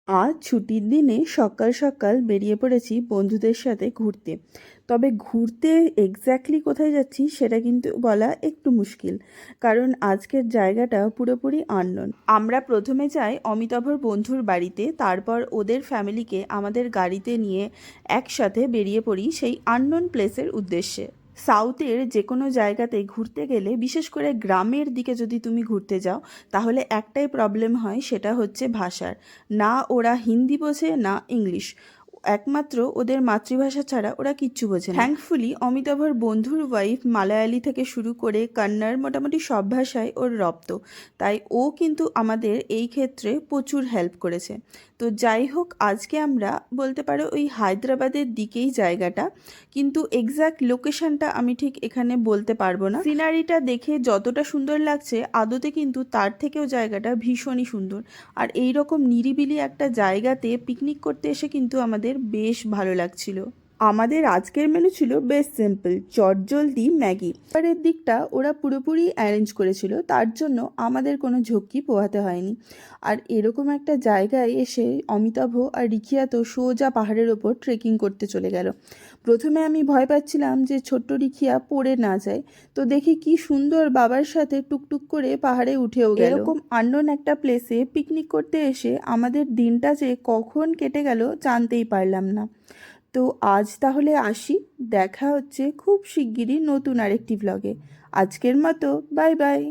আজ ছুটির দিনে সকাল সকাল বেরিয়ে পড়েছি বন্ধুদের সাথে ঘুরতে। তবে ঘুরতে এক্স্যাক্টলি কোথায় যাচ্ছি সেটা কিন্তু বলা একটু মুশকিল, কারণ আজকের জায়গাটা পুরোপুরি আননোন। আমরা প্রথমে যাই অমিতাভর বন্ধুর বাড়িতে, তারপর ওদের ফ্যামিলিকে আমাদের গাড়িতে নিয়ে একসাথে বেরিয়ে পড়ি সেই আননোন প্লেসের উদ্দেশ্যে। সাউথের যে কোনো জায়গাতে ঘুরতে গেলে, বিশেষ করে গ্রামের দিকে যদি তুমি ঘুরতে যাও, তাহলে একটাই প্রবলেম হয়, সেটা হচ্ছে ভাষার। না ওরা হিন্দি বোঝে না ইংলিশ, একমাত্র ওদের মাতৃভাষা ছাড়া ওরা কিচ্ছু বোঝে না। থ্যাঙ্কফুলি অমিতাভর বন্ধুর ওয়াইফ মালায়ালি থেকে শুরু করে কন্নড়, মোটামুটি সব ভাষায় ওর রপ্ত, তাই ও কিন্তু আমাদের এই ক্ষেত্রে প্রচুর হেল্প করেছে। তো যাই হোক, আজকে আমরা বলতে পারো ওই হায়দ্রাবাদের দিকেই জায়গাটা, কিন্তু এক্স্যাক্ট লোকেশনটা আমি ঠিক এখানে বলতে পারবো না। সিনারিটা দেখে যতটা সুন্দর লাগছে, আদতে কিন্তু তার থেকেও জায়গাটা ভীষণই সুন্দর। আর এই রকম নিরিবিলি একটা জায়গাতে পিকনিক করতে এসে কিন্তু আমাদের বেশ ভালো লাগছিল। আমাদের আজকের মেনু ছিল বেশ সিম্পল, চটজলদি ম্যাগি। এবারের দিকটা ওরা পুরোপুরি অ্যারেঞ্জ করেছিল, তার জন্য আমাদের কোনো ঝক্কি পোহাতে হয়নি। আর এরকম একটা জায়গায় এসে অমিতাভ আর রিখিয়া তো সোজা পাহাড়ের ওপর ট্রেকিং করতে চলে গেল। প্রথমে আমি ভয় পাচ্ছিলাম যে ছোট্ট রিখিয়া পড়ে না যায়, তো দেখি কি সুন্দর বাবার সাথে টুকটুক করে পাহাড়ে উঠেও গেল। এরকম আননোন একটা প্লেসে পিকনিক করতে এসে আমাদের দিনটা যে কখন কেটে গেল জানতেই পারলাম না। তো আজ তাহলে আসি, দেখা হচ্ছে খুব শিগগিরই নতুন আরেকটি ভ্লগে। আজকের মতো বাই বাই।